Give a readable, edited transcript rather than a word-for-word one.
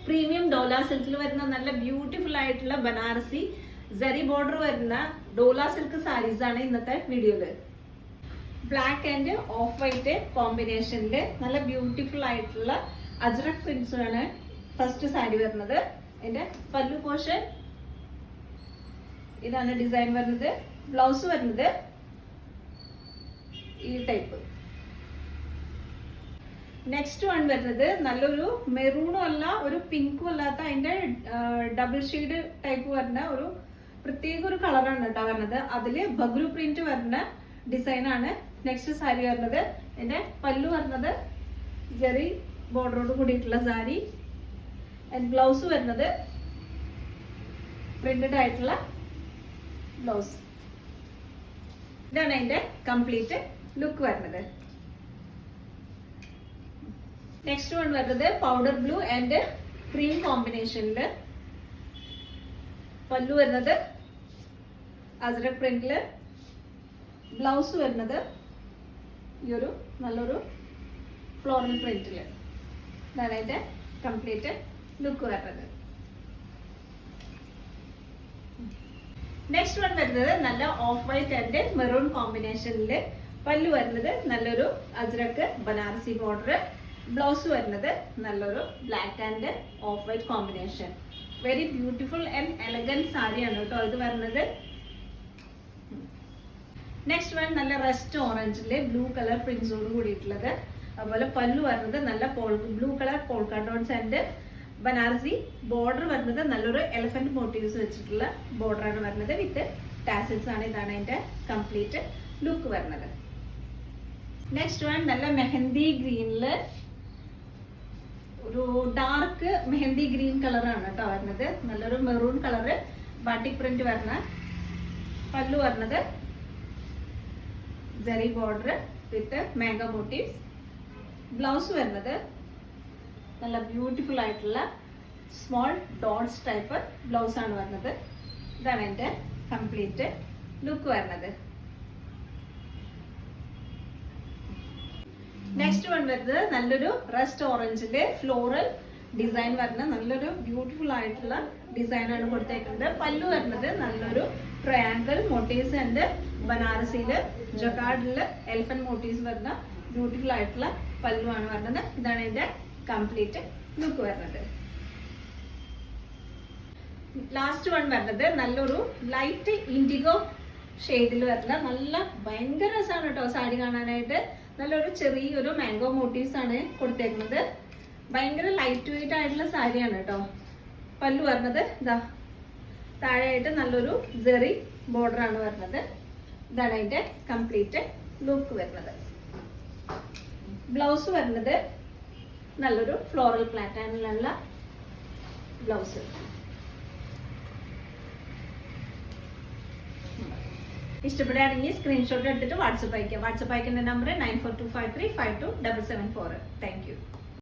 Premium Dola സിൽക്കിൽ വരുന്ന നല്ല ബ്യൂട്ടിഫുൾ ആയിട്ടുള്ള ബനാറസി സരി ബോർഡർ വരുന്ന ഡോല സിൽക്ക് സാരീസ് ആണ് ഇന്നത്തെ വീഡിയോയില്. ബ്ലാക്ക് ആൻഡ് ഓഫ് വൈറ്റ് കോമ്പിനേഷനില് നല്ല ബ്യൂട്ടിഫുൾ ആയിട്ടുള്ള അജ്രക് പ്രിന്റ്സ് ആണ് ഫസ്റ്റ് സാരി വരുന്നത്. അതിന്റെ പല്ലു പോർഷൻ ഇതാണ് ഡിസൈൻ വരുന്നത്. ബ്ലൗസ് വരുന്നത് ഈ ടൈപ്പ്. നെക്സ്റ്റ് വൺ വരുന്നത് നല്ലൊരു മെറൂണും അല്ല ഒരു പിങ്കും അല്ലാത്ത അതിന്റെ ഡബിൾ ഷെയ്ഡ് ടൈപ്പ് വരുന്ന ഒരു പ്രത്യേക ഒരു കളറാണ് കേട്ടോ വരുന്നത്. അതില് ബഗ്രു പ്രിന്റ് വരുന്ന ഡിസൈൻ ആണ് നെക്സ്റ്റ് സാരി വരുന്നത്. ഇതിന്റെ പല്ലു വരുന്നത് ജെറി ബോർഡറോട് കൂടിയിട്ടുള്ള സാരി. ബ്ലൗസ് വരുന്നത് പ്രിന്റഡ് ആയിട്ടുള്ള ബ്ലൗസ്. ഇതാണ് അതിന്റെ കംപ്ലീറ്റ് ലുക്ക് വരുന്നത്. നെക്സ്റ്റ് വൺ വരുന്നത് പൗഡർ ബ്ലൂ ആൻഡ് ക്രീം കോമ്പിനേഷനില്. പല്ലു വരുന്നത് അജ്രക് പ്രിന്റില്. ബ്ലൗസ് വരുന്നത് ഈ ഒരു നല്ലൊരു ഫ്ലോറൽ പ്രിന്റില്. ഇതാണ് അതിന്റെ കംപ്ലീറ്റ് ലുക്ക് വരുന്നത്. നെക്സ്റ്റ് വൺ വരുന്നത് നല്ല ഓഫ് വൈറ്റ് ആൻഡ് മെറൂൺ കോമ്പിനേഷനില്. പല്ലു വരുന്നത് നല്ലൊരു അജ്രക് ബനാറസി ബോർഡർ. ബ്ലൗസ് വരുന്നത് നല്ലൊരു black and of white combination. Very beautiful and elegant സാരിയാണ് കേട്ടോ ഇത് വരുന്നത്. നെക്സ്റ്റ് വൺ നല്ല റസ്റ്റ് ഓറഞ്ചില് ബ്ലൂ കളർ പ്രിന്റ്സോട് കൂടിയിട്ടുള്ളത്. അതുപോലെ പല്ലു വരുന്നത് നല്ല blue colour polka dots and Banarasi border വരുന്നത് നല്ലൊരു എലിഫന്റ് മോട്ടീവ്സ് വെച്ചിട്ടുള്ള ബോർഡർ ആണ് വരുന്നത്. വിത്ത് ടാസിൽസ് ആണ്. ഇതാണ് അതിന്റെ കംപ്ലീറ്റ് ലുക്ക് വരുന്നത്. നെക്സ്റ്റ് വൺ നല്ല മെഹന്തി ഗ്രീനില് ഒരു ഡാർക്ക് മെഹന്തി ഗ്രീൻ കളറാണ് കേട്ടോ വരുന്നത്. നല്ലൊരു മെറൂൺ കളറ് ബാട്ടിക് പ്രിന്റ് വരുന്ന. പല്ലു വരുന്നത് ജെറി ബോർഡർ വിത്ത് മാംഗോ മോട്ടീവ്സ്. ബ്ലൗസ് വരുന്നത് നല്ല ബ്യൂട്ടിഫുൾ ആയിട്ടുള്ള സ്മോൾ ഡോട്ട്സ് ടൈപ്പ് ബ്ലൗസ് ആണ് വരുന്നത്. ഇതാണ് എന്റെ കംപ്ലീറ്റ് ലുക്ക് വരുന്നത്. നെക്സ്റ്റ് വൺ വരുന്നത് നല്ലൊരു റസ്റ്റ് ഓറഞ്ചിന്റെ ഫ്ലോറൽ ഡിസൈൻ വരുന്ന നല്ലൊരു ബ്യൂട്ടിഫുൾ ആയിട്ടുള്ള ഡിസൈൻ ആണ് കൊടുത്തേക്കുന്നത്. പല്ലു വരുന്നത് നല്ലൊരു ട്രയാങ്കിൾ മോട്ടീവ്സ് ആൻഡ് ബനാറസിയില് ജക്കാർഡില് എലിഫന്റ് മോട്ടീവ്സ് വരുന്ന ബ്യൂട്ടിഫുൾ ആയിട്ടുള്ള പല്ലു ആണ് വരുന്നത്. ഇതാണ് എന്റെ കംപ്ലീറ്റ് ലുക്ക് വരുന്നത്. ലാസ്റ്റ് വൺ വരുന്നത് നല്ലൊരു ലൈറ്റ് ഇൻഡിഗോ ഷെയ്ഡിൽ വരുന്ന നല്ല ഭയങ്കര രസമാണ് കേട്ടോ സാരി കാണാനായിട്ട്. നല്ലൊരു ചെറിയൊരു മാംഗോ മോട്ടീവ്സ് ആണ് കൊടുത്തേക്കുന്നത്. ഭയങ്കര ലൈറ്റ് വെയിറ്റ് ആയിട്ടുള്ള സാരിയാണ് കേട്ടോ. പല്ലു വരുന്നത് ഇതാ താഴെയായിട്ട് നല്ലൊരു ജെറി ബോർഡർ ആണ് വരുന്നത്. ഇതാണ് അതിന്റെ കംപ്ലീറ്റ് ലുക്ക് വരുന്നത്. ബ്ലൗസ് വരുന്നത് നല്ലൊരു ഫ്ലോറൽ പാറ്റേണിലുള്ള ബ്ലൗസ്. ഇഷ്ടപ്പെടുകയാണെങ്കിൽ സ്ക്രീൻഷോട്ട് എടുത്തിട്ട് വാട്സപ്പ് അയക്കാം. വാട്സപ്പ് അയക്കേണ്ട നമ്പർ 9425352774. Thank you.